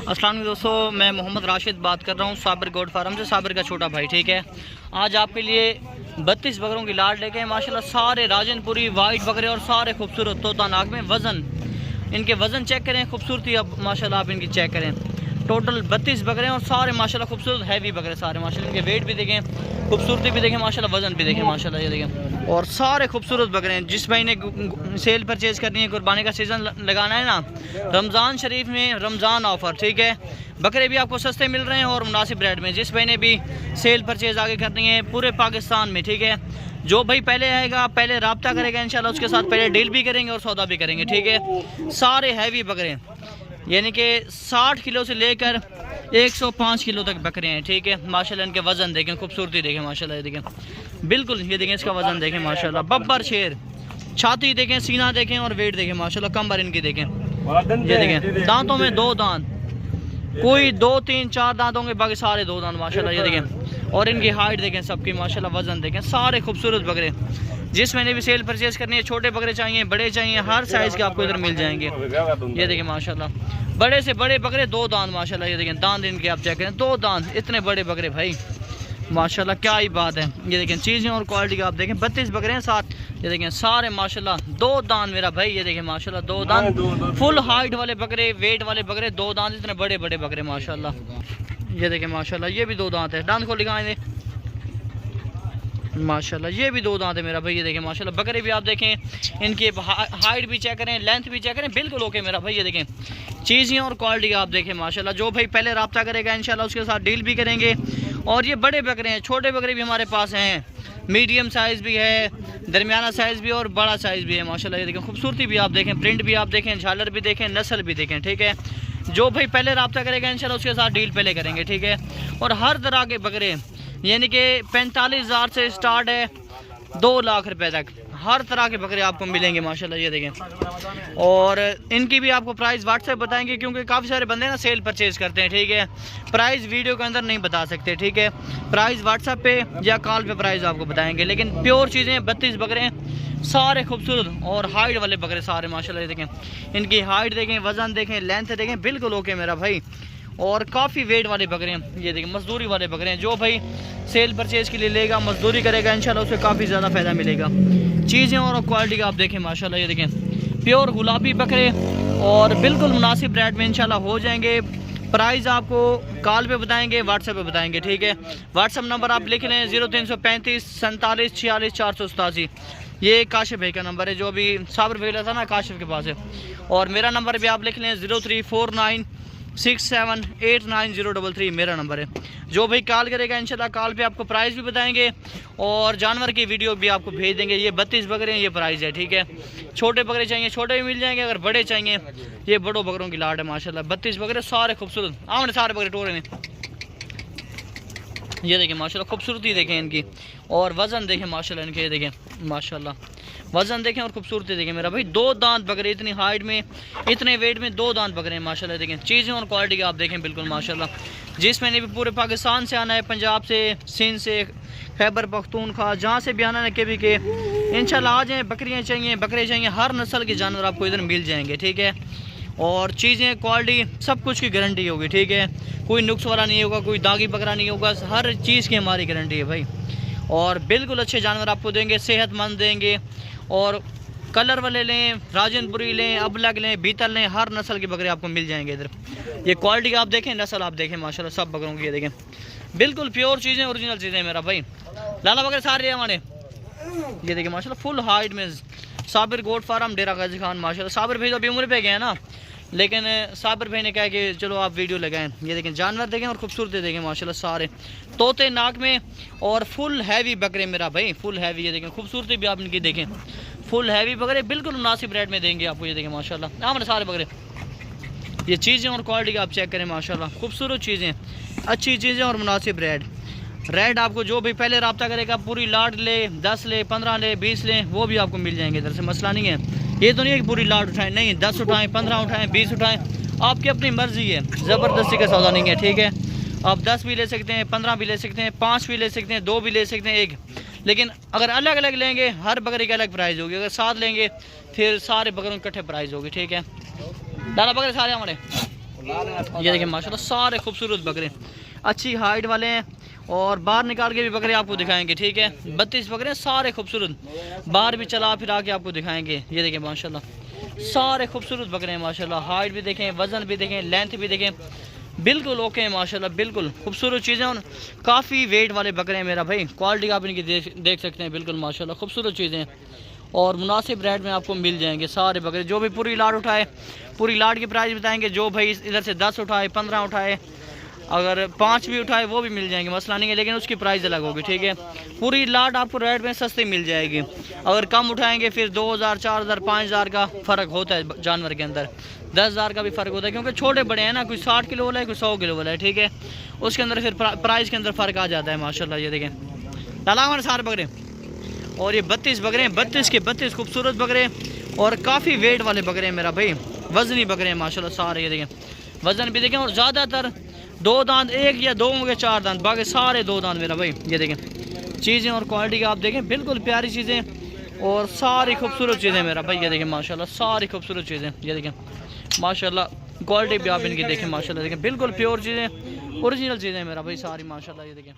अस्सलाम वालेकुम दोस्तों, मैं मोहम्मद राशिद बात कर रहा हूँ साबिर गोट फार्म से, साबिर का छोटा भाई। ठीक है, आज आपके लिए 32 बकरों की लाट लेके हैं माशाल्लाह। सारे राजनपुरी वाइट बकरे और सारे खूबसूरत तोता नाक में। वज़न इनके वज़न चेक करें, खूबसूरती अब माशाल्लाह आप इनकी चेक करें। टोटल 32 बकरे हैं और सारे माशाल्लाह खूबसूरत हैवी बकरे सारे माशाल्लाह। इनके वेट भी देखें, खूबसूरती भी देखें माशाल्लाह, वज़न भी देखें माशाल्लाह, ये देखें। और सारे खूबसूरत बकरे हैं। जिस भाई ने सेल परचेज़ करनी है, कुर्बानी का सीज़न लगाना है ना, रमज़ान शरीफ में रमज़ान ऑफ़र, ठीक है, बकरे भी आपको सस्ते मिल रहे हैं और मुनासिब रेट में। जिस भाई ने भी सेल परचेज़ आगे करनी है पूरे पाकिस्तान में, ठीक है, जो भाई पहले आएगा पहले रब्ता करेगा इंशाल्लाह, उसके साथ पहले डील भी करेंगे और सौदा भी करेंगे। ठीक है, सारे हैवी बकरे यानी कि 60 किलो से लेकर 105 किलो तक बकरे हैं। ठीक है माशाल्लाह, इनके वज़न देखें, खूबसूरती देखें माशाल्लाह, ये देखें बिल्कुल, ये देखें इसका वज़न देखें माशाल्लाह। बब्बर शेर, छाती देखें, सीना देखें और वेट देखें माशाल्लाह। कमर इनकी देखें, ये देखें, दांतों में 2 दांत, कोई 2 3 4 दांत होंगे, बाकी सारे 2 दांत माशाल्लाह, ये देखें। और इनकी हाइट देखें सबकी माशाल्लाह, वज़न देखें, सारे खूबसूरत बकरे। जिस मैंने भी सेल परचेज़ करनी है, छोटे बकरे चाहिए, बड़े चाहिए, हर साइज़ के आपको इधर मिल जाएंगे। ये देखें माशाल्लाह, बड़े से बड़े बकरे 2 दांत माशाल्लाह, ये देखें दांत इनके आप चेक करें, 2 दांत, इतने बड़े बकरे भाई माशाल्लाह, क्या ही बात है। ये देखें चीज़ें और क्वालिटी आप देखें, 32 बकरे हैं साथ, ये देखें सारे माशाल्लाह 2 दांत मेरा भाई, ये देखें माशाल्लाह 2 दांत, फुल हाइट वाले बकरे, वेट वाले बकरे, 2 दांत, इतने बड़े बड़े बकरे माशाल्लाह। ये देखें माशाल्लाह, ये भी 2 दांत है, दांत को दिखाएं माशाल्लाह, ये भी 2 दांत है मेरा भाई, ये देखें माशाल्लाह। बकरे भी आप देखें, इनकी हाइट भी चेक करें, लेंथ भी चेक करें, बिल्कुल ओके मेरा भाई, ये देखें चीज़ें और क्वालिटी आप देखें माशाल्लाह। जो भाई पहले रब्ता करेगा इंशाल्लाह उसके साथ डील भी करेंगे। और ये बड़े बकरे हैं, छोटे बकरे भी हमारे पास हैं, मीडियम साइज़ भी है, दरमियाना साइज़ भी और बड़ा साइज़ भी है माशाल्लाह। ये देखें खूबसूरती भी आप देखें, प्रिंट भी आप देखें, झालर भी देखें, नस्ल भी देखें। ठीक है, जो भाई पहले रब्ता करेगा इंशाल्लाह उसके साथ डील पहले करेंगे। ठीक है, और हर तरह के बकरे यानी कि 45,000 से स्टार्ट है 2 लाख रुपए तक, हर तरह के बकरे आपको मिलेंगे माशाल्लाह, ये देखें। और इनकी भी आपको प्राइस व्हाट्सएप बताएंगे, क्योंकि काफ़ी सारे बंदे ना सेल परचेज़ करते हैं। ठीक है, प्राइस वीडियो के अंदर नहीं बता सकते। ठीक है, प्राइस व्हाट्सएप पे या कॉल पे प्राइस आपको बताएंगे, लेकिन प्योर चीज़ें 32 बकरे हैं, सारे खूबसूरत और हाइट वाले बकरे सारे माशाल्लाह, ये देखें इनकी हाइट देखें, वज़न देखें, लेंथ देखें, बिल्कुल ओके मेरा भाई। और काफ़ी वेट वाले बकरे हैं, ये देखें मजदूरी वाले बकरे हैं। जो भाई सेल परचेज़ के लिए लेगा, मजदूरी करेगा इंशाल्लाह, उसे काफ़ी ज़्यादा फ़ायदा मिलेगा। चीज़ें और क्वालिटी आप देखें माशाल्लाह, ये देखें प्योर गुलाबी बकरे और बिल्कुल मुनासिब रेट में इंशाल्लाह हो जाएंगे। प्राइस आपको कॉल पे बताएंगे, व्हाट्सएप पे बताएंगे। ठीक है, व्हाट्सएप नंबर आप लिख लें 0335 47 46 487, ये काशिफ भाई का नंबर है, जो अभी साबिर भेजा था ना, काशिफ के पास है। और मेरा नंबर भी आप लिख लें 0349 6789 मेरा नंबर है। जो भाई कॉल करेगा इंशाल्लाह कॉल पे आपको प्राइस भी बताएंगे और जानवर की वीडियो भी आपको भेज देंगे। ये 32 बकरे हैं, ये प्राइस है। ठीक है, छोटे बकरे चाहिए छोटे भी मिल जाएंगे, अगर बड़े चाहिए ये बड़ों बकरों की लाट है माशाल्लाह। 32 बकरे सारे खूबसूरत, आमने सारे बकरे टोरे ने, ये देखें माशाल्लाह, खूबसूरती देखें इनकी और वज़न देखें माशाल्लाह इनके, ये देखें माशाल्लाह, वज़न देखें और खूबसूरती देखें मेरा भाई। 2 दांत बकरे, इतनी हाइट में, इतने वेट में 2 दांत बकरे हैं माशाल्लाह, देखें चीज़ें और क्वालिटी आप देखें बिल्कुल माशाल्लाह। जिस मैंने भी पूरे पाकिस्तान से आना है, पंजाब से, सिंध से, खैबर पख्तूनख्वा, जहाँ से भी आना है के भी के, इंशाल्लाह आ जाएँ। बकरियाँ चाहिए, बकरे चाहिए, हर नस्ल के जानवर आपको इधर मिल जाएंगे। ठीक है, और चीज़ें क्वालिटी सब कुछ की गारंटी होगी। ठीक है, कोई नुक्स वाला नहीं होगा, कोई दागी बकरा नहीं होगा, हर चीज़ की हमारी गारंटी है भाई। और बिल्कुल अच्छे जानवर आपको देंगे, सेहतमंद देंगे। और कलर वाले लें, राजनपुरी लें, अबलग लें, बीतल लें, हर नस्ल के बकरे आपको मिल जाएंगे इधर। ये क्वालिटी आप देखें, नस्ल आप देखें माशाल्लाह, सब बकरों की ये देखें बिल्कुल प्योर चीज़ें, ओरिजिनल चीज़ें मेरा भाई। लाला बकरे सारे हमारे, ये देखें माशाल्लाह फुल हाइट में। साबिर गोट फार्म, डेरा गाजी खान माशाल्लाह। साबिर भाई तो अभी उम्र पे गए हैं ना, लेकिन साबिर भाई ने कहा कि चलो आप वीडियो लगाएं। ये देखें जानवर देखें और खूबसूरती देखें माशाल्लाह, सारे तोते नाक में और फुल हैवी बकरे मेरा भाई, फुल हैवी। ये देखें खूबसूरती भी आप इनकी देखें, फुल हैवी बकरे बिल्कुल मुनासिब रेट में देंगे आपको। ये देखें माशाल्लाह, हमारे सारे बकरे, ये चीज़ें और क्वालिटी आप चेक करें माशाल्लाह, खूबसूरत चीज़ें, अच्छी चीज़ें और मुनासिब रेट आपको जो भी पहले रब्ता करेगा, पूरी लाट ले, 10 ले, 15 ले, 20 ले, वो भी आपको मिल जाएंगे इधर से, मसला नहीं है। ये तो नहीं है कि पूरी लाट उठाएं, नहीं, 10 उठाएं, 15 उठाएं, 20 उठाएं, आपकी अपनी मर्जी है, ज़बरदस्ती का सौदा नहीं है। ठीक है, आप 10 भी ले सकते हैं, 15 भी ले सकते हैं, 5 भी ले सकते हैं, 2 भी ले सकते हैं, 1, लेकिन अगर अलग अलग लेंगे हर बकरे की अलग प्राइस होगी। अगर साथ लेंगे फिर सारे बकरों की इकट्ठे प्राइस होगी। ठीक है, दादा बकरे सारे हमारे ये देखिए माशाल्लाह सारे खूबसूरत बकरे अच्छी हाइट वाले हैं और बाहर निकाल के भी बकरे आपको दिखाएंगे, ठीक है। 32 बकरे सारे खूबसूरत, बाहर भी चला फिरा के आपको दिखाएंगे। ये देखें माशाल्लाह सारे खूबसूरत बकरे हैं माशाल्लाह। हाइट भी देखें, वज़न भी देखें, लेंथ भी देखें, बिल्कुल ओके हैं माशाल्लाह, बिल्कुल खूबसूरत चीज़ें और काफ़ी वेट वाले बकरे हैं मेरा भाई। क्वालिटी आप इनकी देख सकते हैं, बिल्कुल माशाल्लाह खूबसूरत चीज़ें हैं और मुनासिब रेट में आपको मिल जाएंगे सारे बकरे। जो भी पूरी लाट उठाए पूरी लाट की प्राइस बताएंगे। जो भाई इधर से 10 उठाए, 15 उठाए, अगर 5 भी उठाए वो भी मिल जाएंगे, मसला नहीं है, लेकिन उसकी प्राइस अलग होगी, ठीक है। पूरी लाट आपको रेट में सस्ती मिल जाएगी। अगर कम उठाएंगे फिर 2000, 4000, 5000 का फ़र्क होता है जानवर के अंदर, 10,000 का भी फ़र्क होता है, क्योंकि छोटे बड़े हैं ना, कोई 60 किलो वाला है, कोई 100 किलो वाला है, ठीक है। उसके अंदर फिर प्राइस के अंदर फ़र्क आ जाता है माशाल्लाह। ये देखें लाला सारे बकरे और ये 32 बकरे हैं, 32 के 32 खूबसूरत बकरे और काफ़ी वेट वाले बकरे हैं मेरा भाई, वज़नी बकरे हैं माशाल्लाह सारे। ये देखें वज़न भी देखें और ज़्यादातर 2 दांत, 1 या 2 होंगे 4 दांत, बाकी सारे 2 दांत मेरा भाई। ये देखें चीज़ें और क्वालिटी आप देखें, बिल्कुल प्यारी चीज़ें और सारी खूबसूरत चीज़ें मेरा भाई। ये देखें माशाल्लाह सारी खूबसूरत चीज़ें। ये देखें माशाल्लाह क्वालिटी भी आप इनकी देखें माशाल्लाह, देखें बिल्कुल प्योर चीज़ें, ओरिजिनल चीज़ें मेरा भाई सारी माशाल्लाह। ये देखें